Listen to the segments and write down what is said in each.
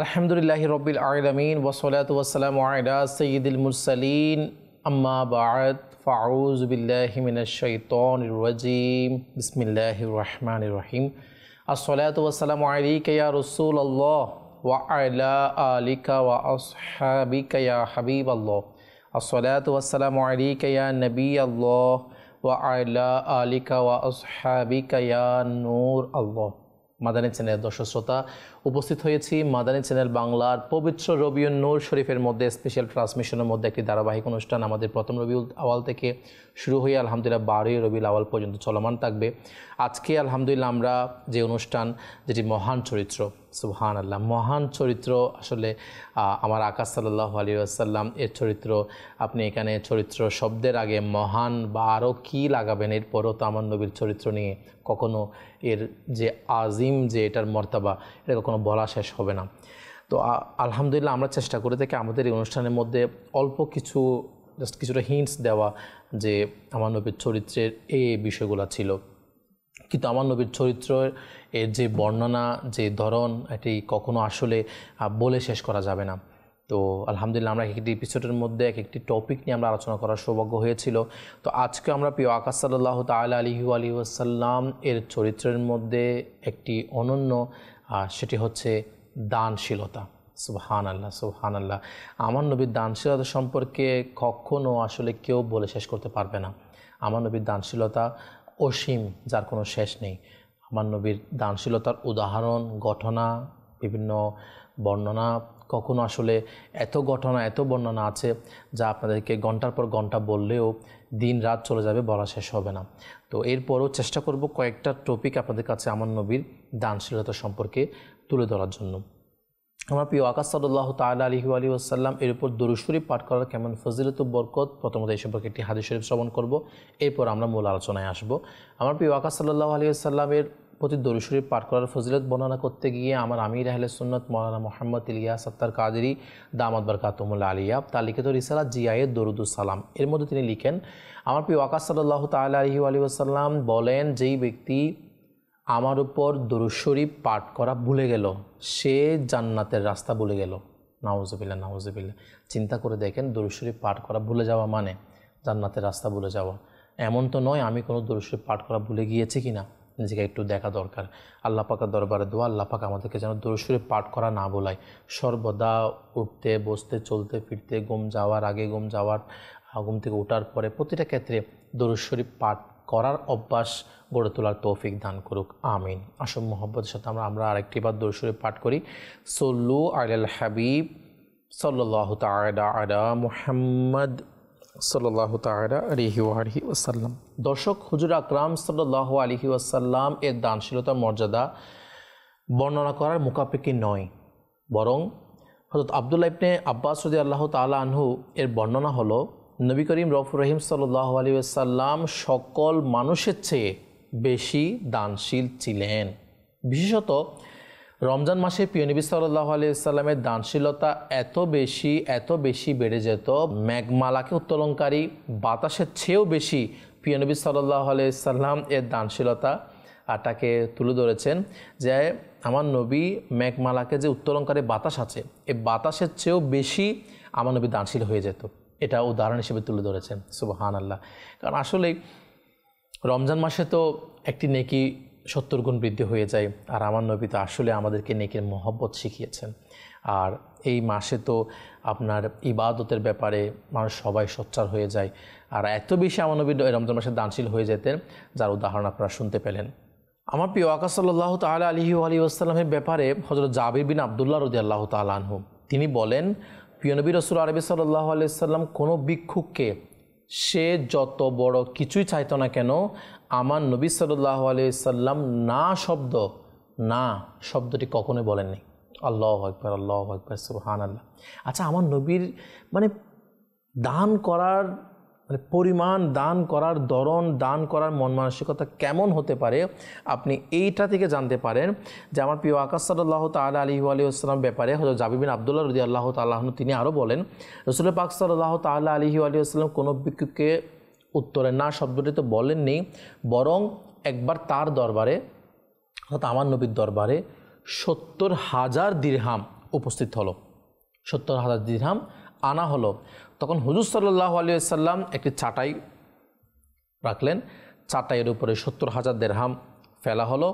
আলহামদুলিল্লাহি রব্বিল আলামিন ওয়াসসালাতু ওয়াসসালামু আলা সাইয়্যিদিল মুরসালিন আম্মা বা'দ ফাআউযু বিল্লাহি মিনাশ শাইতানির রাজীম বিসমিল্লাহির রহমানির রহিম আসসালাতু ওয়াসসালামু আলাইকা ইয়া রাসূলুল্লাহ ওয়া আলা আলিকা ওয়া আসহাবিকা ইয়া হাবিবাল্লাহ আসসালাতু ওয়াসসালামু আলাইকা ইয়া নবিয়াল্লাহ ওয়া আলা আলিকা ওয়া আসহাবিকা ইয়া নূর আল্লাহ। মাদানী চ্যানেল দর্শক শ্রোতা, উপস্থিত হয়েছি মাদানী চ্যানেল বাংলার পবিত্র রবিউল নূর শরীফের মধ্যে স্পেশাল ট্রান্সমিশনের মধ্যে একটি ধারাবাহিক অনুষ্ঠান আমাদের প্রথম রবিউল আওয়াল থেকে শুরু হয়ে আলহামদুলিল্লাহ 12ই রবিউল আওয়াল পর্যন্ত চলমান থাকবে। আজকে আলহামদুলিল্লাহ আমরা যে অনুষ্ঠান, যেটি মহান চরিত্র, সুবহানাল্লাহ, মহান চরিত্র, আসলে আমার আকা সাল্লাল্লাহু আলাইহি ওয়াসাল্লাম এর চরিত্র। আপনি এখানে চরিত্র শব্দের আগে মহান বা আরও কী লাগাবেন? এরপরও তো আমার নবীর চরিত্র নিয়ে কখনো এর যে আজিম, যে এটার মর্তাবা, এটা কখনো বলা শেষ হবে না। তো আলহামদুলিল্লাহ আমরা চেষ্টা করে থাকি আমাদের এই অনুষ্ঠানের মধ্যে অল্প কিছু কিছুটা হিন্টস দেওয়া যে আমার নবীর চরিত্রের এই বিষয়গুলো ছিল। কিন্তু আমার নবীর চরিত্রের এর যে বর্ণনা, যে ধরন, এটি কখনো আসলে বলে শেষ করা যাবে না। তো আলহামদুলিল্লাহ আমরা একটি এপিসোডের মধ্যে একটি টপিক নিয়ে আমরা আলোচনা করার সৌভাগ্য হয়েছিল। তো আজকে আমরা প্রিয় আকা সাল্লাল্লাহু তাআলা আলাইহি ওয়াসাল্লাম এর চরিত্রের মধ্যে একটি অনন্য, সেটি হচ্ছে দানশীলতা। সুবহানাল্লাহ, সুবহানাল্লাহ। আমার নবীর দানশীলতা সম্পর্কে কখনো আসলে কেউ বলে শেষ করতে পারবে না। আমার নবীর দানশীলতা অসীম, যার কোনো শেষ নেই। আমার নবীর দানশীলতার উদাহরণ, ঘটনা, বিভিন্ন বর্ণনা, কখনো আসলে এত ঘটনা, এত বর্ণনা আছে যা আপনাদেরকে ঘন্টার পর ঘন্টা বললেও দিন রাত চলে যাবে, বলা শেষ হবে না। তো এরপরও চেষ্টা করব কয়েকটা টপিক আপনাদের কাছে আমার নবীর দানশীলতা সম্পর্কে তুলে ধরার জন্য। আমার প্রিয় আকা সাল্লাল্লাহু তাআলা আলাইহি ওয়াসাল্লাম এর উপর দুরূদ শরীফ পাঠ করার কেমন ফজিলত ও বরকত, প্রথমত এই সম্পর্কে একটি হাদিস শরীফ শ্রবণ করব, এরপর আমরা মূল আলোচনায় আসব। আমার প্রিয় আকা সাল্লাল্লাহু আলাইহি ওয়াসাল্লামের প্রতি দুরূদ শরীফ পাঠ করার ফজিলত বর্ণনা করতে গিয়ে আমার আমির আহলে সুন্নাত মাওলানা মুহাম্মদ ইলিয়াস আত্তার কাদেরী দামাত বরকাতুহুল আলিয়া তার লিখিত রিসালা জিয়ায়ে দরুদুস সালাম এর মধ্যে তিনি লিখেন, আমার প্রিয় আকা সাল্লাল্লাহু তাআলা আলাইহি ওয়াসাল্লাম বলেন, যেই ব্যক্তি আমার উপর দুরূদ শরীফ পাঠ করা ভুলে গেল, সে জান্নাতের রাস্তা ভুলে গেল। নাউজুবিল্লাহ, নাউজুবিল্লাহ। চিন্তা করে দেখেন, দুরূদ শরীফ পাঠ করা ভুলে যাওয়া মানে জান্নাতের রাস্তা ভুলে যাওয়া। এমন তো নয় আমি কোনো দুরূদ শরীফ পাঠ করা ভুলে গিয়েছি কিনা, নিজেকে একটু দেখা দরকার। আল্লাহ পাকের দরবারে দোয়া, আল্লাহ পাক আমাদেরকে যেন দুরূদ শরীফ পাঠ করা না ভোলায়। সর্বদা উঠতে, বসতে, চলতে, ফিরতে, ঘুম যাওয়ার আগে, ঘুম থেকে ওঠার পরে প্রতিটা ক্ষেত্রে দুরূদ শরীফ পাঠ করার অভ্যাস গড়ে তোলার তৌফিক দান করুক, আমিন। আসল মোহব্বতের সাথে আমরা আরেকটিবার দুরূদ শরীফ পাঠ করি। সল্লু আলাল হাবিব সাল্লাল্লাহু তাআলা আলা মুহাম্মদ সাল্লাল্লাহু তাআলা আলাইহি ওয়াসাল্লাম। দর্শক, হুজুর আকরাম সাল্লাল্লাহু আলাইহি ওয়াসাল্লাম এর দানশীলতার মর্যাদা বর্ণনা করার মুখাপেক্ষী নয়, বরং হযরত আব্দুল্লাহ ইবনে আব্বাস রাদিয়াল্লাহু তাআলা আনহু এর বর্ণনা হলো, নবী করিম রউফুর রহিম সাল্লাল্লাহু আলাইহি ওয়াসাল্লাম সকল মানুষের চেয়ে বেশি দানশীল ছিলেন। বিশেষত রমজান মাসে প্রিয় নবী সাল্লাল্লাহু আলাইহি ওয়াসাল্লামের দানশীলতা এত বেশি বেড়ে যেত, মেঘমালাকে উত্তোলনকারী বাতাসের চেয়েও বেশি প্রিয় নবী সাল্লাল্লাহু আলাইহি ওয়াসাল্লাম এর দানশীলতাটাকে তুলে ধরেছেন। যে আমার নবী মেঘমালাকে যে উত্তোলনকারী বাতাস আছে, এই বাতাসের চেয়েও বেশি আমার নবী দানশীল হয়ে যেত। এটা উদাহরণ হিসেবে তুলে ধরেছেন। সুবহানাল্লাহ। কারণ আসলে রমজান মাসে তো একটি নেকি 70 গুণ বৃদ্ধি হয়ে যায়, আর আমার নবী তো আসলে আমাদেরকে নেকির মহব্বত শিখিয়েছেন। আর এই মাসে তো আপনার ইবাদতের ব্যাপারে মানুষ সবাই সোচ্চার হয়ে যায়, আর এত বেশি আমার নবী রমজান মাসে দানশীল হয়ে যেতেন, যার উদাহরণ আপনারা শুনতে পেলেন। আমার প্রিয় আকা সাল্লাল্লাহু তাআলা আলাইহি ওয়াসাল্লামের ব্যাপারে হযরত জাবির বিন আব্দুল্লাহ রাদিয়াল্লাহু তাআলা আনহু তিনি বলেন, প্রিয় নবী রাসূল আরবি সাল্লাল্লাহু আলাইহি ওয়াসাল্লাম কোনো ভিক্ষুককে সে যত বড় কিছুই চাইতো না কেন, আমার নবী সাল্লাল্লাহু আলাইহি ওয়াসাল্লাম না শব্দটি কখনোই বলেননি। আল্লাহু আকবার, আল্লাহু আকবার, সুবহানাল্লাহ। আচ্ছা, আমার নবীর দান করার পরিমাণ, দান করার ধরন, দান করার মন মানসিকতা কেমন হতে পারে, আপনি এইটা থেকে জানতে পারেন যে আমার প্রিয় আকা সাল্লাল্লাহু তাআলা আলাইহি ওয়াসাল্লাম ব্যাপারে হযরত জাবির বিন আব্দুল্লাহ রাদিয়াল্লাহু তাআলা আনহু তিনি আরও বলেন, রাসূল পাক সাল্লাল্লাহু তাআলা আলাইহি ওয়াসাল্লাম কোনো ভিক্ষুককে উত্তরে না শব্দটি তো বলেননি, বরং একবার তার দরবারে, অর্থাৎ আমার নবীর দরবারে 70,000 দিরহাম উপস্থিত হলো, 70,000 দিরহাম আনা হলো। তখন হুজুর সাল্লাল্লাহু আলাইহি ওয়াসাল্লাম একটি চাটাই রাখলেন, চাটাইয়ের উপরে 70,000 দিরহাম ফেলা হলো।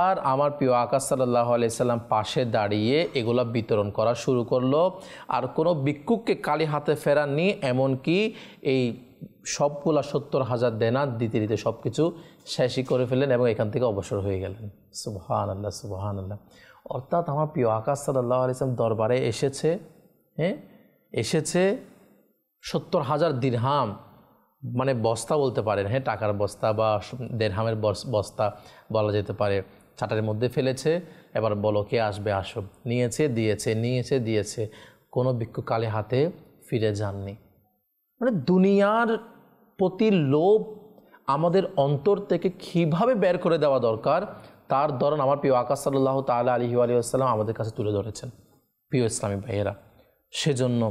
আর আমার প্রিয় আকা সাল্লাল্লাহু আলাইহি সাল্লাম পাশে দাঁড়িয়ে এগুলা বিতরণ করা শুরু করলো। আর কোনো ভিক্ষুককে খালি হাতে ফেরাননি, এমনকি এই সবগুলা 70,000 দেনার দিতে দিতে সব কিছু শেষই করে ফেললেন এবং এখান থেকে অবসর হয়ে গেলেন। সুবহানাল্লাহ, সুবহানাল্লাহ। অর্থাৎ আমার প্রিয় আকা সাল্লাল্লাহু আলাইহি সাল্লাম দরবারে এসেছে, এসেছে 70,000 দিরহাম, মানে বস্তা বলতে পারেন, টাকার বস্তা বা দেড়হামের বস্তা বলা যেতে পারে, চাটার মধ্যে ফেলেছে। এবার বলো কে আসবে, আসো। নিয়েছে, দিয়েছে, নিয়েছে, দিয়েছে। কোনো ভিক্ষুক খালি হাতে ফিরে যাননি। মানে দুনিয়ার প্রতি লোভ আমাদের অন্তর থেকে কীভাবে বের করে দেওয়া দরকার, তার ধরন আমার প্রিয় আকা সাল্লাল্লাহু তাআলা আলাইহি ওয়া সাল্লাম আমাদের কাছে তুলে ধরেছেন। প্রিয় ইসলামী ভাইয়েরা, সেজন্য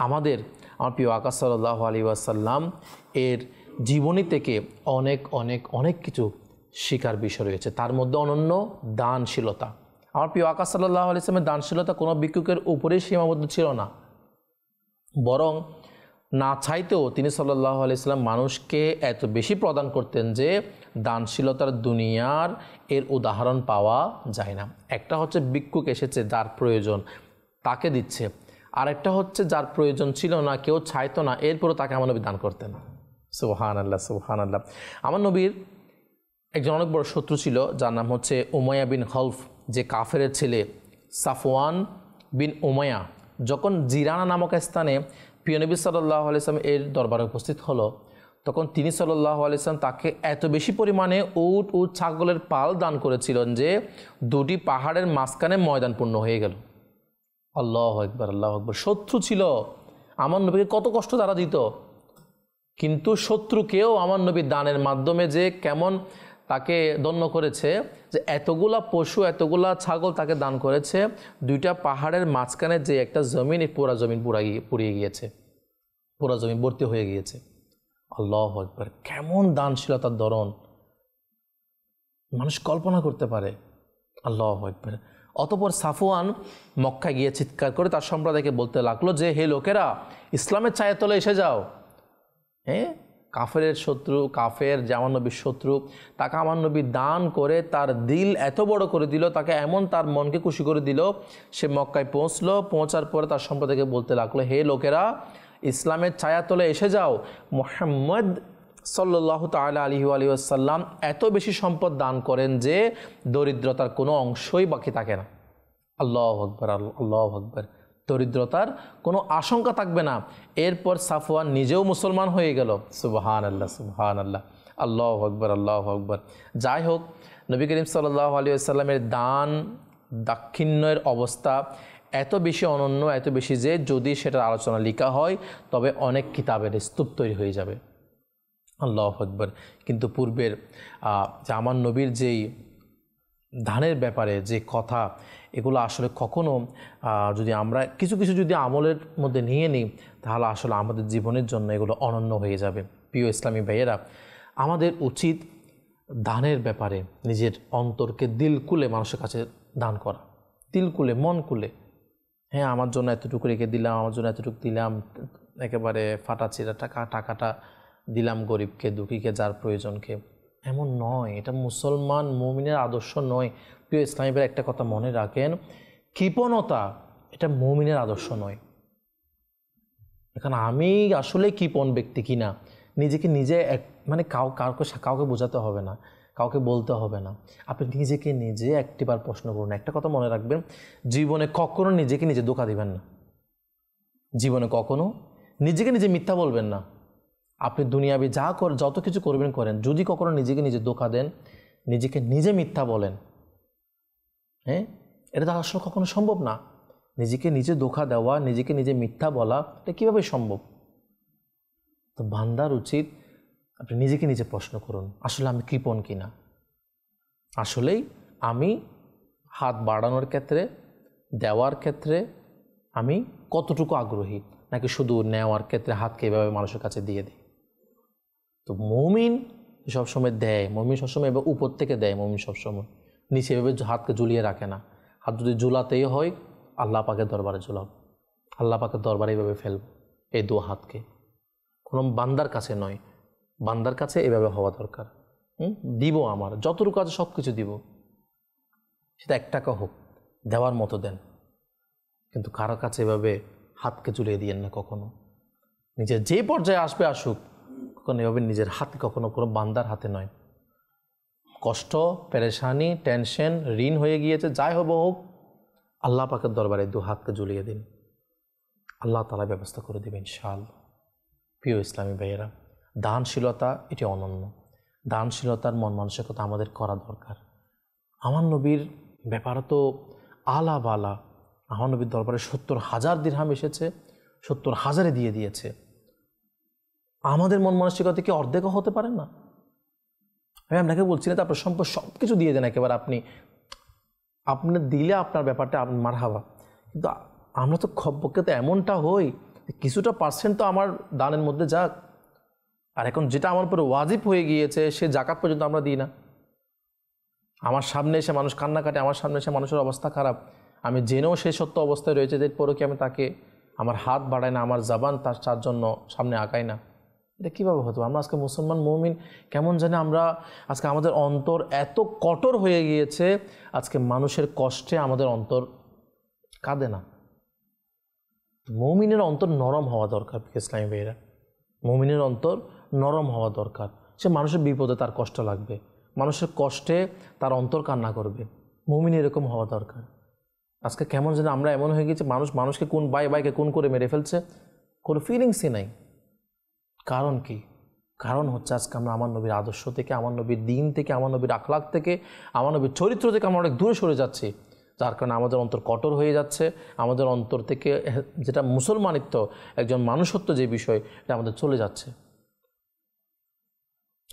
আমার প্রিয় আকা সাল্লাল্লাহু আলাইহি ওয়াসাল্লাম এর জীবনী থেকে অনেক অনেক অনেক কিছু শিকার বিষয় রয়েছে। তার মধ্যে অনন্য দানশীলতা। আমার প্রিয় আকা সাল্লাল্লাহু আলাইহি ওয়াসাল্লামের দানশীলতা কোনো ভিক্ষুকের উপরেই সীমাবদ্ধ ছিল না, বরং না চাইতেও তিনি সাল্লাল্লাহু আলাইহি ওয়াসাল্লাম মানুষকে এত বেশি প্রদান করতেন যে দানশীলতার দুনিয়ার এর উদাহরণ পাওয়া যায় না। একটা হচ্ছে ভিক্ষুক এসেছে, যার প্রয়োজন তাকে দিচ্ছে। আরেকটা হচ্ছে যার প্রয়োজন ছিল না, কেউ চাইতো না, এরপরও তাকে আমার নবী দান করতেন। সুবহানাল্লাহ, সুবহানাল্লাহ। আমার নবীর একজন অনেক বড় শত্রু ছিল, যার নাম হচ্ছে উমাইয়া বিন খলফ, যে কাফেরের ছেলে সাফওয়ান বিন উমাইয়া। যখন জিরানা নামক স্থানে প্রিয় নবী সাল্লাল্লাহু আলাইহি ওয়াসাল্লাম এর দরবারে উপস্থিত হলো, তখন তিনি সাল্লাল্লাহু আলাইহি ওয়াসাল্লাম তাকে এত বেশি পরিমাণে উট ও ছাগলের পাল দান করেছিলেন যে দুটি পাহাড়ের মাঝখানে ময়দান পূর্ণ হয়ে গেল। আল্লাহু আকবার, আল্লাহু আকবার। শত্রু ছিল, আমার নবীকে কত কষ্ট তারা দিত, কিন্তু শত্রুকেও আমার নবী দানের মাধ্যমে যে কেমন তাকে ধন্য করেছে, যে এতগুলা পশু, এতগুলা ছাগল তাকে দান করেছে। দুইটা পাহাড়ের মাঝখানে যে একটা জমিন, এই পুরা জমিন পুড়িয়ে গিয়েছে, পুরা জমিন ভর্তি হয়ে গিয়েছে। আল্লাহু আকবার, কেমন দানশীলতার ধরন মানুষ কল্পনা করতে পারে। আল্লাহু আকবার। অতঃপর সাফওয়ান মক্কায় গিয়ে চিৎকার করে তার সম্প্রদায়কে বলতে লাগলো যে, হে লোকেরা, ইসলামের ছায়া তলে এসে যাও। কাফেরের শত্রু, কাফের যে আমার নবীর শত্রু, তাকে আমার নবী দান করে তার দিল এত বড় করে দিল, তাকে এমন তার মনকে খুশি করে দিল, সে মক্কায় পৌঁছলো। পৌঁছার পরে তার সম্প্রদায়কে বলতে লাগলো, হে লোকেরা, ইসলামের ছায়া তলে এসে যাও। মুহাম্মদ সাল্লাল্লাহু তাআলা আলাইহি ওয়া সাল্লাম এত বেশি সম্পদ দান করেন যে দরিদ্রতার কোনো অংশই বাকি থাকে না। আল্লাহু আকবার, আল্লাহু আকবার। দরিদ্রতার কোনো আশঙ্কা থাকবে না। এরপর সাফওয়ান নিজেও মুসলমান হয়ে গেল। সুবহানাল্লাহ, সুবহানাল্লাহ। আল্লাহু আকবার, আল্লাহু আকবার। যাই হোক, নবী করিম সাল্লাল্লাহু আলাইহি ওয়াসাল্লামের দান দাক্ষিণ্যের অবস্থা এত বেশি অনন্য, এত বেশি যে যদি সেটার আলোচনা লেখা হয় তবে অনেক কিতাবের স্তূপ তৈরি হয়ে যাবে। আল্লাহু আকবার। কিন্তু পূর্বের যে আমার নবীর যেই দানের ব্যাপারে যে কথা, এগুলো আসলে কখনো যদি আমরা কিছু কিছু যদি আমলের মধ্যে নিয়ে নিই, তাহলে আসলে আমাদের জীবনের জন্য এগুলো অনন্য হয়ে যাবে। প্রিয় ইসলামী ভাইয়েরা, আমাদের উচিত দানের ব্যাপারে নিজের অন্তরকে দিল খুলে মানুষের কাছে দান করা, দিল খুলে, মন খুলে। হ্যাঁ, আমার জন্য এতটুকু রেখে দিলাম, আমার জন্য এতটুকু দিলাম, একেবারে ফাটাচিরা টাকাটা দিলাম গরিবকে, দুঃখীকে, যার প্রয়োজনকে, এমন নয়। এটা মুসলমান মুমিনের আদর্শ নয়। প্রিয় ইসলামী ভাইয়েরা, একটা কথা মনে রাখেন, কৃপণতা এটা মুমিনের আদর্শ নয়। এখন আমি আসলে কৃপণ ব্যক্তি কিনা, নিজেকে নিজে মানে কাউকে বোঝাতে হবে না, কাউকে বলতে হবে না। আপনি নিজেকে নিজে একটিবার প্রশ্ন করুন। একটা কথা মনে রাখবেন, জীবনে কখনো নিজেকে নিজে ধোঁকা দিবেন না। জীবনে কখনো নিজেকে নিজে মিথ্যা বলবেন না। আপনি দুনিয়াবি যত কিছু করবেন করেন, যদি কখনো নিজেকে নিজে ধোঁকা দেন, নিজেকে নিজে মিথ্যা বলেন, এটা তো আসলে কখনো সম্ভব না। নিজেকে নিজে ধোঁকা দেওয়া, নিজেকে নিজে মিথ্যা বলা, এটা কীভাবে সম্ভব? তো বান্দার উচিত আপনি নিজেকে নিজে প্রশ্ন করুন, আসলে আমি কৃপণ কিনা, আসলেই আমি হাত বাড়ানোর ক্ষেত্রে, দেওয়ার ক্ষেত্রে আমি কতটুকু আগ্রহী, নাকি শুধু নেওয়ার ক্ষেত্রে হাতকে এভাবে মানুষের কাছে দিয়ে দিই। তো মুমিন সবসময় দেয়, মুমিন সবসময় এবার উপর থেকে দেয়, মুমিন সবসময় নিচে এভাবে হাতকে ঝুলিয়ে রাখে না। হাত যদি ঝুলাতেই হয় আল্লাহ পাকের দরবারে ঝুলাব, আল্লাহ পাকের দরবারে এইভাবে ফেলব, এই দু হাতকে। কোনো বান্দার কাছে নয়, বান্দার কাছে এভাবে হওয়া দরকার। দিব, আমার যতটুকু আছে সব কিছু দিব, সেটা 1 টাকা হোক, দেওয়ার মতো দেন, কিন্তু কারো কাছে এভাবে হাতকে ঝুলিয়ে দিয়েন না কখনো। নিজের যে পর্যায়ে আসবে আসুক, কখনো এভাবে নিজের হাতে, কখনো কোনো বান্দার হাতে নয়। কষ্ট, পেরেশানি, টেনশন, ঋণ হয়ে গিয়েছে, যাই হবে হোক, আল্লাহ পাকের দরবারে 2 হাতকে ঝুলিয়ে দিন, আল্লাহ তাআলা ব্যবস্থা করে দেবেন ইনশাআল্লাহ। প্রিয় ইসলামী ভাইয়েরা, দানশীলতা এটি অনন্য। দানশীলতার মন মানসিকতা আমাদের করা দরকার। আমার নবীর ব্যাপারে তো আলা বালা, আমার নবীর দরবারে 70,000 দিরহাম এসেছে, 70,000-এ দিয়ে দিয়েছে। আমাদের মন মানসিকতা কি অর্ধেকও হতে পারে না? আমি আপনাকে বলছি না আপনার সম্পদ সব কিছু দিয়ে দেন একেবারে, আপনি দিলে আপনার ব্যাপারটা মারহাবা, কিন্তু আমরা তো খব্বকে তো এমনটা হই, কিছুটা পার্সেন্ট তো আমার দানের মধ্যে যাক। আর এখন যেটা আমার উপরে ওয়াজিব হয়ে গিয়েছে, সে জাকাত পর্যন্ত আমরা দিই না। আমার সামনে এসে মানুষ কান্নাকাটে, আমার সামনে এসে মানুষের অবস্থা খারাপ, আমি জেনেও সে সত্য অবস্থায় রয়েছে, এরপরও কি আমি তাকে আমার হাত বাড়াই না, আমার জবান তার জন্য সামনে আঁকাই না? এটা কীভাবে হতো? আমরা আজকে মুসলমান মুমিন কেমন জানি আমরা আজকে, আমাদের অন্তর এত কঠোর হয়ে গিয়েছে, আজকে মানুষের কষ্টে আমাদের অন্তর কাঁদে না। মুমিনের অন্তর নরম হওয়া দরকার ইসলামী ভাইয়েরা, মুমিনের অন্তর নরম হওয়া দরকার। সে মানুষের বিপদে তার কষ্ট লাগবে, মানুষের কষ্টে তার অন্তর কান্না করবে, মুমিন এরকম হওয়া দরকার। আজকে কেমন যেন আমরা এমন হয়ে গেছি, মানুষকে কোন বাইকে কোন করে মেরে ফেলছে, কোনো ফিলিংসই নাই। কারণ কি? কারণ হচ্ছে আজকে আমরা আমার নবীর আদর্শ থেকে, আমার নবীর দিন থেকে, আমার নবীর আখলাক থেকে, আমার নবীর চরিত্র থেকে আমরা অনেক দূরে সরে যাচ্ছি, যার কারণে আমাদের অন্তর কঠোর হয়ে যাচ্ছে। আমাদের অন্তর থেকে যেটা মুসলমানিত্ব, একজন মানুষত্ব যে বিষয়, এটা আমাদের চলে যাচ্ছে।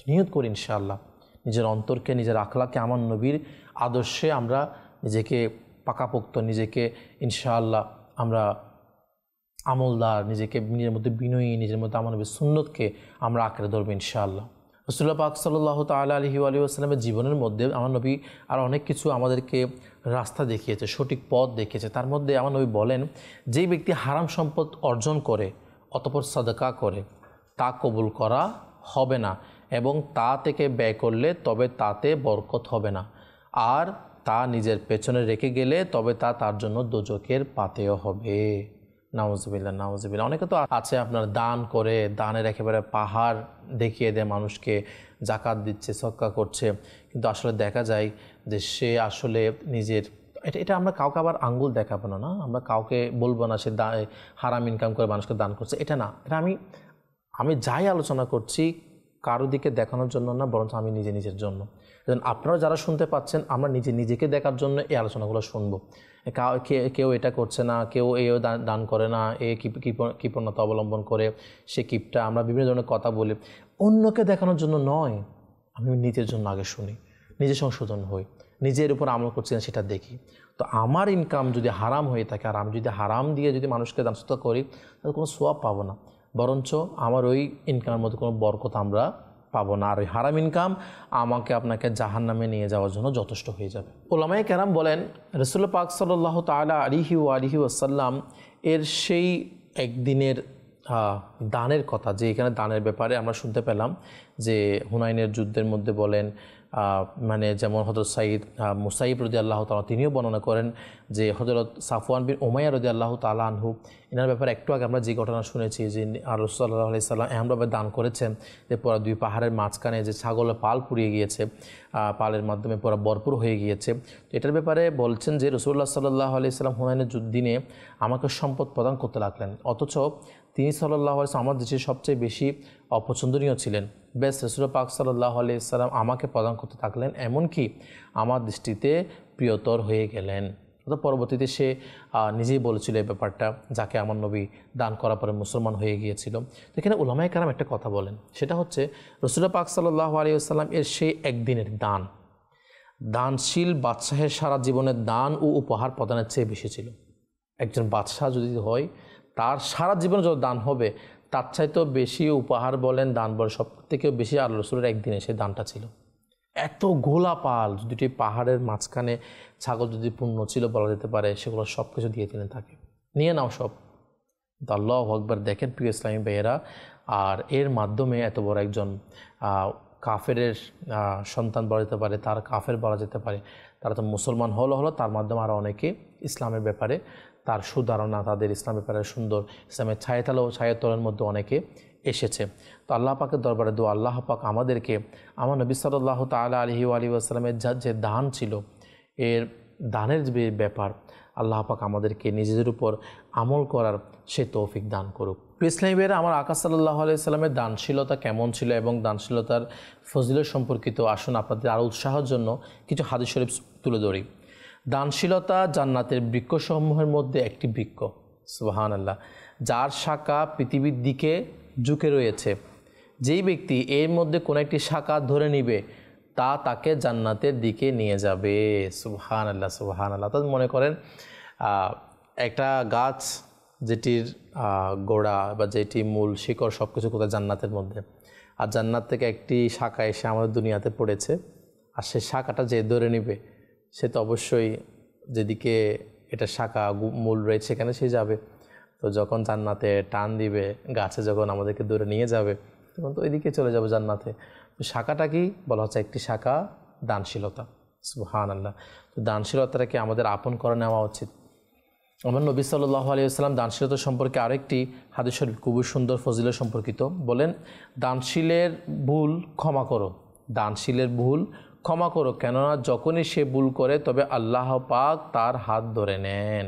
নিয়ত করি ইনশাআল্লাহ নিজের অন্তরকে, নিজের আখলাকে আমার নবীর আদর্শে আমরা নিজেকে পাকাপোক্ত, নিজেকে ইনশাআল্লাহ আমরা আমলদার, নিজেকে নিজের মধ্যে বিনয়ী, নিজের মধ্যে আমার নবীর সুন্নতকে আমরা আঁকড়ে ধরবো ইনশাআল্লাহ। রাসূলুল্লাহ পাক সাল্লাল্লাহু তাআলা আলাইহি ওয়া সাল্লামের জীবনের মধ্যে আমার নবী আর অনেক কিছু আমাদেরকে রাস্তা দেখিয়েছে, সঠিক পথ দেখিয়েছে। তার মধ্যে আমার নবী বলেন, যেই ব্যক্তি হারাম সম্পদ অর্জন করে অতঃপর সাদকা করে, তা কবুল করা হবে না, এবং তা থেকে ব্যয় করলে তবে তাতে বরকত হবে না, আর তা নিজের পেছনে রেখে গেলে তবে তা তার জন্য দোজখের পাতেয় হবে। নাউজুবিল্লাহ, নাউজুবিল্লাহ। অনেকে তো আছে আপনার দান করে, দানের একেবারে পাহাড় দেখিয়ে দেয় মানুষকে, জাকাত দিচ্ছে, সদকা করছে, কিন্তু আসলে দেখা যায় যে সে আসলে নিজের এটা আমরা কাউকে আবার আঙ্গুল দেখাবো না, আমরা কাউকে বলবো না সে হারাম ইনকাম করে মানুষকে দান করছে, এটা না। এটা আমি যাই আলোচনা করছি কারো দিকে দেখানোর জন্য না, বরঞ্চ আমি নিজের জন্য। আপনারা যারা শুনতে পাচ্ছেন, আমরা নিজেকে দেখার জন্য এই আলোচনাগুলো শুনবো। কেউ এটা করছে না, কেউ এও দান করে না, কৃপণতা অবলম্বন করে সে কিপটা, আমরা বিভিন্ন ধরনের কথা বলি, অন্যকে দেখানোর জন্য নয়। আমি নিজের জন্য আগে শুনি, নিজে সংশোধন হই, নিজের উপর আমল করছি না সেটা দেখি। তো আমার ইনকাম যদি হারাম হয়ে থাকে, আর আমি যদি হারাম দিয়ে যদি মানুষকে দান সদকা করি, তাহলে কোনো সোয়াব পাবো না, বরঞ্চ আমার ওই ইনকামের মধ্যে কোনো বরকত আমরা পাবো না। আর ওই হারাম ইনকাম আমাকে আপনাকে জাহান্নামে নিয়ে যাওয়ার জন্য যথেষ্ট হয়ে যাবে। উলামায়ে কেরাম বলেন, রাসূলুল্লাহ পাক সাল্লাল্লাহু তাআলা আলাইহি ওয়াসাল্লাম এর সেই একদিনের দানের কথা, যে এখানে দানের ব্যাপারে আমরা শুনতে পেলাম যে হুনাইনের যুদ্ধের মধ্যে বলেন, মানে যেমন হযরত সাইদ মুসাইব রাদিয়াল্লাহু তাআলা তিনিও বর্ণনা করেন যে হযরত সাফওয়ান বিন উমাইয়া রাদিয়াল্লাহু তাআলা আনহু, এনার ব্যাপারে একটু আগে আমরা যে ঘটনা শুনেছি যে রাসূল সাল্লাল্লাহু আলাইহি সাল্লাম এমনভাবে দান করেছেন যে পুরো 2 পাহাড়ের মাঝখানে যে ছাগলের পাল পুড়িয়ে গিয়েছে, পালের মাধ্যমে পুরো ভরপুর হয়ে গিয়েছে। তো এটার ব্যাপারে বলছেন যে রাসূলুল্লাহ সাল্লাল্লাহু আলাইহি সাল্লাম হুনাইনের দিনে আমাকে সম্পদ প্রদান করতে লাগলেন, অথচ তিনি সাল্লাল্লাহু আলাইহি সাল্লাম আমার দেশের সবচেয়ে বেশি অপছন্দনীয় ছিলেন। বেশ রাসূল পাক সাল্লাল্লাহু আলাইহি সাল্লাম আমাকে প্রদান করতে থাকলেন, এমনকি আমার দৃষ্টিতে প্রিয়তর হয়ে গেলেন। তো পরবর্তীতে সে নিজেই বলেছিল এই ব্যাপারটা, যাকে আমার নবী দান করার পরে মুসলমান হয়ে গিয়েছিল। তো এখানে উলামায়ে কেরাম একটা কথা বলেন, সেটা হচ্ছে রাসূল পাক সাল্লাল্লাহু আলাইহি ওয়াসাল্লাম এর সেই একদিনের দানশীল বাদশাহের সারা জীবনের দান ও উপহার প্রদানের চেয়ে বেশি ছিল। একজন বাদশাহ যদি হয়, তার সারা জীবনে যত দান হবে তার চাইতেও বেশি উপহার বলেন, দান বলেন, সব থেকেও বেশি আল্লাহ রাসূলের একদিনে সেই দানটা ছিল। এত গোলাপাল, দুটি পাহাড়ের মাঝখানে ছাগল যদি পূর্ণ ছিল বলা যেতে পারে, সেগুলো সব কিছু দিয়ে দিলেন তাকে, নিয়ে নাও সব। আল্লাহু আকবার, দেখেন প্রিয় ইসলামী ভাইয়েরা। আর এর মাধ্যমে এত বড় একজন কাফেরের সন্তান বলা যেতে পারে, তার কাফের বলা যেতে পারে, তারা তো মুসলমান হলো, তার মাধ্যমে আরও অনেকে ইসলামের ব্যাপারে তার সুধারণা, তাদের ইসলামের ব্যাপারে সুন্দর ইসলামের ছায়াতলের মধ্যে অনেকে এসেছে। তো আল্লাহ পাকের দরবারে দোয়া, আল্লাহ পাক আমাদেরকে আমার নবী সাল্লাল্লাহু তাআলা আলাইহি ওয়াসাল্লামের যে দান ছিল, এর দানের যে ব্যাপার, আল্লাহ পাক আমাদেরকে নিজেদের উপর আমল করার সে তৌফিক দান করুক। ইসলামী ভাইয়েরা, আমার আকা সাল্লাল্লাহু আলাইহি সাল্লামের দানশীলতা কেমন ছিল এবং দানশীলতার ফজিলত সম্পর্কিত আসুন আপনাদের আরও উৎসাহের জন্য কিছু হাদিস শরীফ তুলে ধরি। দানশীলতা জান্নাতের বৃক্ষসমূহের মধ্যে একটি বৃক্ষ, সুবহানাল্লাহ, যার শাখা পৃথিবীর দিকে ঝুঁকে রয়েছে। যেই ব্যক্তি এর মধ্যে কোনো একটি শাখা ধরে নিবে, তাকে জান্নাতের দিকে নিয়ে যাবে। সুবহানাল্লাহ, সুবহানাল্লাহ। তো মনে করেন একটা গাছ যেটির গোড়া বা যেটি মূল শিকড় সব কিছু কোথায় জান্নাতের মধ্যে, আর জান্নাত থেকে একটি শাখা এসে আমাদের দুনিয়াতে পড়েছে, আর সে শাখাটা যে ধরে নিবে সে তো অবশ্যই যেদিকে এটা শাখা মূল রয়েছে সেখানে সে যাবে। তো যখন জান্নাতে টান দিবে, গাছে যখন আমাদেরকে দূরে নিয়ে যাবে, তখন তো ওইদিকে চলে যাবে জান্নাতে। তো শাখাটা কি বলা হচ্ছে? একটি শাখা দানশীলতা। সুবহানাল্লাহ। তো দানশীলতাটাকে আমাদের আপন করে নেওয়া উচিত। আমার নবী সাল্লাল্লাহু আলাইহি ওয়াসাল্লাম দানশীলতা সম্পর্কে আরেকটি হাদিস শরীফ খুবই সুন্দর ফজিলত সম্পর্কিত বলেন, দানশীলের ভুল ক্ষমা করো, দানশীলের ভুল ক্ষমা করো, কেননা যখনই সে ভুল করে তবে আল্লাহ পাক তার হাত ধরে নেন।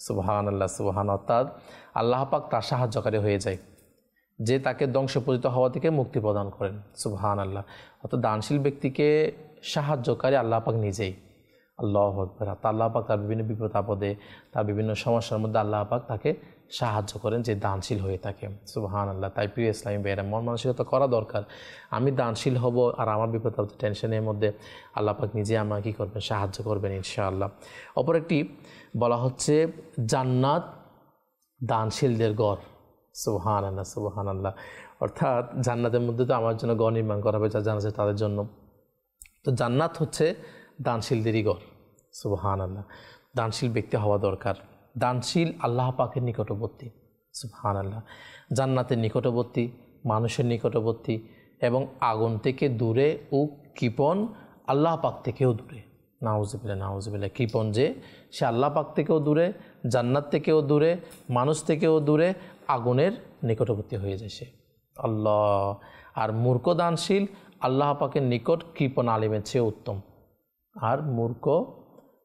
সুবহানাল্লাহ, সুবহানাল্লাহ। অর্থাৎ আল্লাহ পাক তার সাহায্যকারী হয়ে যায়, যে তাকে ধ্বংসপতিত হওয়া থেকে মুক্তি প্রদান করেন। সুবহানাল্লাহ। অর্থাৎ দানশীল ব্যক্তিকে সাহায্যকারী আল্লাহ পাক নিজেই। আল্লাহু আকবার। আল্লাহ পাক তার বিভিন্ন বিপদ আপদে, তার বিভিন্ন সমস্যার মধ্যে আল্লাহ পাক তাকে সাহায্য করেন, যে দানশীল হয়ে থাকে। সুবহানাল্লাহ। তাই প্রিয় ইসলামী ভাইয়েরা, মন মানসিকতা করা দরকার, আমি দানশীল হব, আর আমার বিপদ আপদ টেনশনের মধ্যে আল্লাহ পাক নিজে আমাকে কী করবেন? সাহায্য করবেন ইনশাআল্লাহ। অপর একটি বলা হচ্ছে জান্নাত দানশীলদের ঘর। সুবহানাল্লাহ, সুবহানাল্লাহ। অর্থাৎ জান্নাতের মধ্যে তো আমার জন্য ঘর নির্মাণ করা হবে, যা জানাচ্ছে তাদের জন্য। তো জান্নাত হচ্ছে দানশীলদেরই ঘর। সুবহানাল্লাহ। দানশীল ব্যক্তি হওয়া দরকার। দানশীল আল্লাহ পাকের নিকটবর্তী। সুবহানাল্লাহ। জান্নাতের নিকটবর্তী, মানুষের নিকটবর্তী, এবং আগুন থেকে দূরে ও কৃপণ আল্লাহ পাক থেকেও দূরে। নাউজুবিল্লাহ, নাউজুবিল্লাহ। কৃপণ যে, সে আল্লাহ পাক থেকেও দূরে, জান্নাত থেকেও দূরে, মানুষ থেকেও দূরে, আগুনের নিকটবর্তী হয়ে যায় সে। আল্লাহ। আর মূর্খ দানশীল আল্লাহ পাকের নিকট কৃপণ আলিমের চেয়ে উত্তম। আর মূর্খ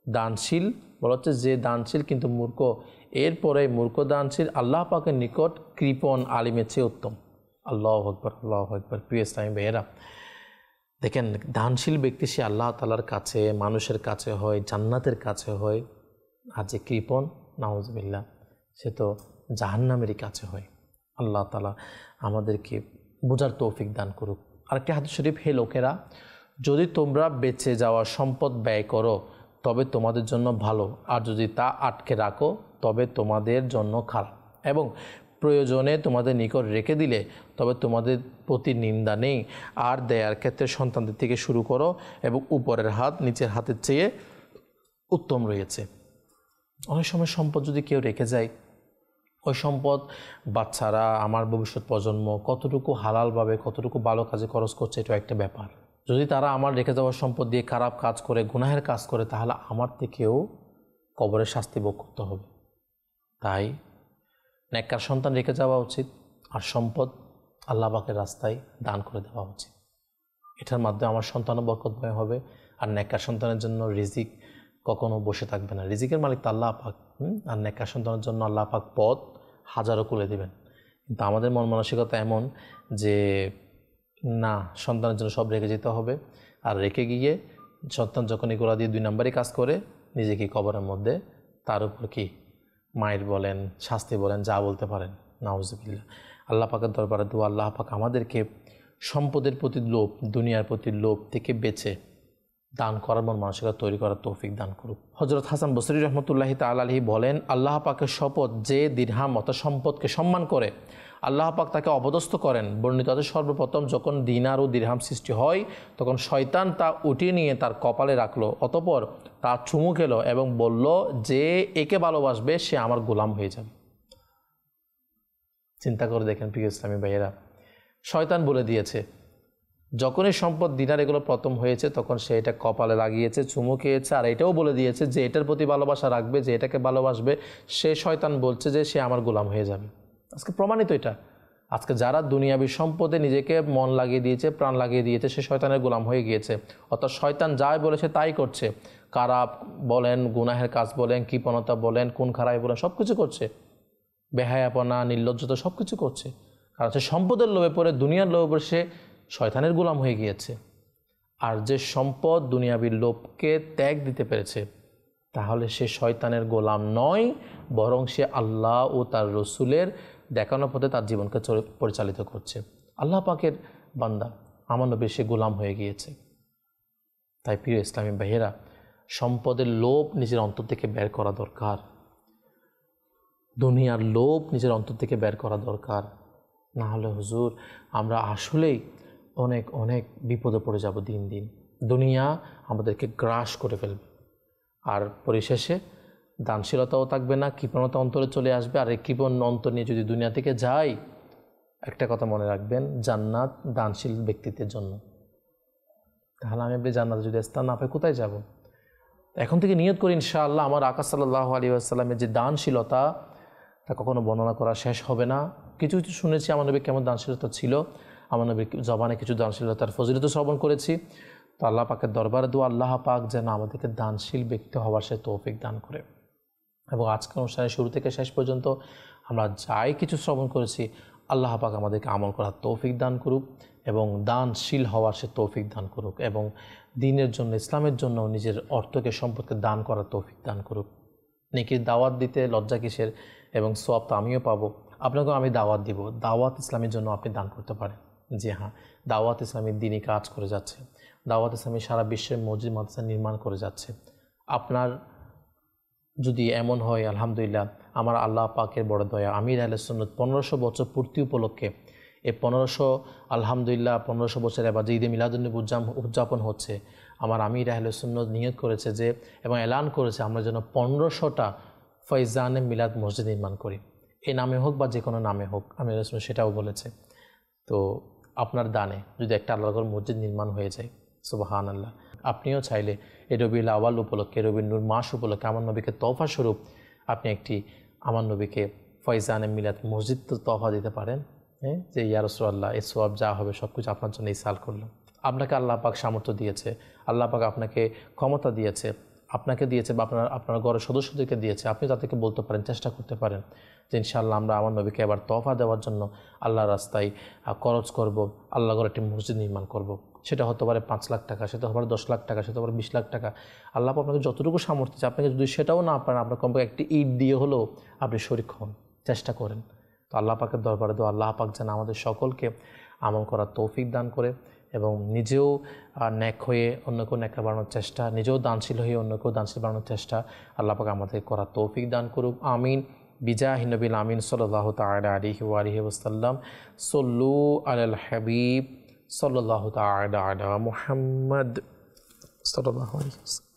দানশীল বলা হচ্ছে যে দানশীল কিন্তু মূর্খ, এরপরে মূর্খ দানশীল আল্লাহ পাকের নিকট কৃপণ আলিমের চেয়ে উত্তম। আল্লাহু আকবার, আল্লাহু আকবার। প্রিয় ইসলামী ভাইয়েরা, দেখেন দানশীল ব্যক্তি সে আল্লাহ তাআলার কাছে, মানুষের কাছে হয়, জান্নাতের কাছে হয়। আর যে কৃপণ, নাউজুবিল্লাহ, সে তো জাহান্নামেরই কাছে হয়। আল্লাহ তাআলা আমাদেরকে বোঝার তৌফিক দান করুক। আরেকটি হাদিস শরীফ, হে লোকেরা, যদি তোমরা বেঁচে যাওয়া সম্পদ ব্যয় করো তবে তোমাদের জন্য ভালো, আর যদি তা আটকে রাখো তবে তোমাদের জন্য খারাপ, এবং প্রয়োজনে তোমাদের নিকট রেখে দিলে তবে তোমাদের প্রতি নিন্দা নেই। আর দেয়ার ক্ষেত্রে সন্তানদের থেকে শুরু করো, এবং উপরের হাত নিচের হাতের চেয়ে উত্তম রয়েছে। অনেক সময় সম্পদ যদি কেউ রেখে যায়, ওই সম্পদ বাচ্চারা, আমার ভবিষ্যৎ প্রজন্ম কতটুকু হালালভাবে, কতটুকু ভালো কাজে খরচ করছে, এটা একটা ব্যাপার। যদি তারা আমার রেখে যাওয়ার সম্পদ দিয়ে খারাপ কাজ করে, গুনাহের কাজ করে, তাহলে আমার থেকেও কবরের শাস্তি ভোগ করতে হবে। তাই নেককার সন্তান রেখে যাওয়া উচিত, আর সম্পদ আল্লাহ পাকের রাস্তায় দান করে দেওয়া উচিত। এটার মাধ্যমে আমার সন্তানও বরকতময় হবে, আর নেককার সন্তানের জন্য রিজিক কখনো বসে থাকবে না। রিজিকের মালিক তো আল্লাহ পাক। আর নেককার সন্তানের জন্য আল্লাহ পাক পথ হাজারও খুলে দেবেন। কিন্তু আমাদের মন মানসিকতা এমন যে না, সন্তানের জন্য সব রেখে যেতে হবে, আর রেখে গিয়ে সন্তান যখন এগুলো দিয়ে 2 নম্বরই কাজ করে, নিজেকে কবরের মধ্যে তার উপর কি মায়ের বলেন, শাস্তি বলেন, যা বলতে পারেন। নাউজুবিল্লাহ। আল্লাহ পাকের দরবারে দোয়া, আল্লাহ পাক আমাদেরকে সম্পদের প্রতি লোভ, দুনিয়ার প্রতি লোভ থেকে বেঁচে দান করার মন মানসিকতা তৈরি করার তৌফিক দান করুক। হযরত হাসান বসরি রহমতুল্লাহি তাআলা আলাইহি বলেন, আল্লাহ পাকের শপথ, যে দিরহাম অর্থাৎ সম্পদকে সম্মান করে আল্লাহ পাক তাকে অপদস্থ করেন। বর্ণিত আছে সর্বপ্রথম যখন দিনার ও দিরহাম সৃষ্টি হয় তখন শয়তান তা উঠিয়ে নিয়ে তার কপালে রাখলো, অতঃপর তা চুমু খেলো এবং বলল যে একে ভালোবাসবে সে আমার গোলাম হয়ে যাবে। চিন্তা করে দেখেন প্রিয় ইসলামী ভাইয়েরা, শয়তান বলে দিয়েছে যখনই সম্পদ দিনার এগুলো প্রথম হয়েছে তখন সে এটা কপালে লাগিয়েছে, চুমু খেয়েছে, আর এটাও বলে দিয়েছে যে এটার প্রতি ভালোবাসা রাখবে, যে এটাকে ভালোবাসবে সে, শয়তান বলছে যে সে আমার গোলাম হয়ে যাবে। আজকে প্রমাণিত এটা। আজকে যারা দুনিয়াবী সম্পদে নিজেকে মন লাগিয়ে দিয়েছে, প্রাণ লাগিয়ে দিয়েছে, সে শয়তানের গোলাম হয়ে গিয়েছে। অর্থাৎ শয়তান যাই বলেছে তাই করছে। খারাপ বলেন, গুনাহের কাজ বলেন, কৃপণতা বলেন, কোন খারাপ বলেন, সব কিছু করছে। বেহায়াপনা, নির্লজ্জতা সব কিছু করছে। কারণ সে সম্পদের লোভে পড়ে, দুনিয়ার লোভে পড়ে সে শয়তানের গোলাম হয়ে গিয়েছে। আর যে সম্পদ দুনিয়াবীর লোভকে ত্যাগ দিতে পেরেছে তাহলে সে শয়তানের গোলাম নয়, বরং সে আল্লাহ ও তার রসুলের দেখানো পথে তার জীবনকে পরিচালিত করছে। আল্লাহ পাকের বান্দা, আমার নবী সে গোলাম হয়ে গিয়েছে। তাই প্রিয় ইসলামী ভাইয়েরা, সম্পদের লোভ নিজের অন্তর থেকে বের করা দরকার। দুনিয়ার লোভ নিজের অন্তর থেকে বের করা দরকার। না হলে হুজুর আমরা আসলেই অনেক অনেক বিপদে পড়ে যাব। দিন দিন দুনিয়া আমাদেরকে গ্রাস করে ফেলবে, আর পরিশেষে দানশীলতাও থাকবে না, কৃপণতা অন্তরে চলে আসবে। আর এই কৃপণ অন্তর নিয়ে যদি দুনিয়া থেকে যাই, একটা কথা মনে রাখবেন, জান্নাত দানশীল ব্যক্তিদের জন্য। তাহলে আমি আপনি জান্নাতে যদি স্থান না পাই কোথায় যাব? এখন থেকে নিয়ত করি ইনশাআল্লাহ আমার আকা সাল্লাল্লাহু আলাইহি ওয়াসাল্লামের যে দানশীলতা তা কখনো বর্ণনা করা শেষ হবে না। কিছু কিছু শুনেছি আমার নবী কেমন দানশীলতা ছিল, আমার নবীর জবানে কিছু দানশীলতার ফজিলত শ্রবণ করেছি। তো আল্লাহ পাকের দরবারে দোয়া, আল্লাহ পাক যেন আমাদেরকে দানশীল ব্যক্তি হওয়ার সে তৌফিক দান করে। এবং আজকের অনুষ্ঠানের শুরু থেকে শেষ পর্যন্ত আমরা যাই কিছু শ্রবণ করেছি, আল্লাহ পাক আমাদেরকে আমল করার তৌফিক দান করুক এবং দানশীল হওয়ার সে তৌফিক দান করুক, এবং দ্বীনের জন্য, ইসলামের জন্য নিজের অর্থকে, সম্পদকে দান করার তৌফিক দান করুক। নেকির দাওয়াত দিতে লজ্জা কিসের, এবং সওয়াব তো আমিও পাবো, আপনাকেও আমি দাওয়াত দিব। দাওয়াত ইসলামের জন্য আপনি দান করতে পারেন। জি হ্যাঁ, দাওয়াত ইসলামী দ্বীনি কাজ করে যাচ্ছে। দাওয়াত ইসলামী সারা বিশ্বের মসজিদ মাদ্রাসা নির্মাণ করে যাচ্ছে। আপনার যদি এমন হয়, আলহামদুলিল্লাহ, আমার আল্লাহ পাকের বড় দয়া, আমির আহলে সুন্নাত 1500 বছর পূর্তি উপলক্ষে এই 1500 আলহামদুলিল্লাহ 1500 বছর এবার যে ঈদে মিলাদুন্নবী উদযাপন হচ্ছে, আমার আমির আহলে সুন্নাত নিয়ত করেছে যে, এবং এলান করেছে, আমরা যেন 1500টা ফয়জানে মিলাদ মসজিদ নির্মাণ করি। এই নামে হোক বা যে কোনো নামে হোক, আমির আহলে সুন্নাত সেটাও বলেছে। তো আপনার দানে যদি একটা আল্লাহর মসজিদ নির্মাণ হয়ে যায়, সুবহানাল্লাহ। আপনিও চাইলে এই রবিউল আউয়াল উপলক্ষে, রবিউল নূর মাস উপলক্ষে আমার নবীকে তোহফা স্বরূপ আপনি একটি আমার নবীকে ফয়জানে মিলাদ মসজিদ তোহফা দিতে পারেন। হ্যাঁ, যে ইয়া রাসূলুল্লাহ, এই সওয়াব যা হবে সব কিছু আপনার জন্য ইসাল করলাম। আপনাকে আল্লাহ পাক সামর্থ্য দিয়েছে, আল্লাহ পাক আপনাকে ক্ষমতা দিয়েছে, আপনাকে দিয়েছে বা আপনার ঘরের সদস্যদেরকে দিয়েছে। আপনি তাদেরকে বলতে পারেন, চেষ্টা করতে পারেন যে ইনশাআল্লাহ আমরা আমার নবীকে এবার তোহফা দেওয়ার জন্য আল্লাহর রাস্তায় খরচ করব, আল্লাহ ঘরে একটি মসজিদ নির্মাণ করব। সেটা হতে পারে 5 লাখ টাকা, সেটা হতে পারে 10 লাখ টাকা, সেটা হতে পারে 20 লাখ টাকা। আল্লাহ আপনাকে যতটুকু সামর্থ্য আছে, আপনাকে যদি সেটাও না পারেন, আপনার কমপক্ষে একটি ইট দিয়ে হলেও আপনি শরীক হন, চেষ্টা করেন। তো আল্লাহ পাকের দরবারে দোয়া, আল্লাহ পাক যেন আমাদের সকলকে আমল করার তৌফিক দান করে, এবং নিজেও ন্যাক হয়ে অন্যকেও ন্যাকা বানানোর চেষ্টা, নিজেও দানশীল হয়ে অন্যকেও দানশীল বানানোর চেষ্টা আল্লাহ পাক আমাদের করার তৌফিক দান করুক। আমিন। বিজাহি নবিল আমিন সাল্লাল্লাহু তাআলা আলাইহি ওয়া আলিহি ওয়াসাল্লাম। সল্লু আলাল হাবিব সাল্লাল্লাহু তাআলা আলা মুহাম্মদ সাল্লাল্লাহু আলাইহি ওয়াসাল্লাম।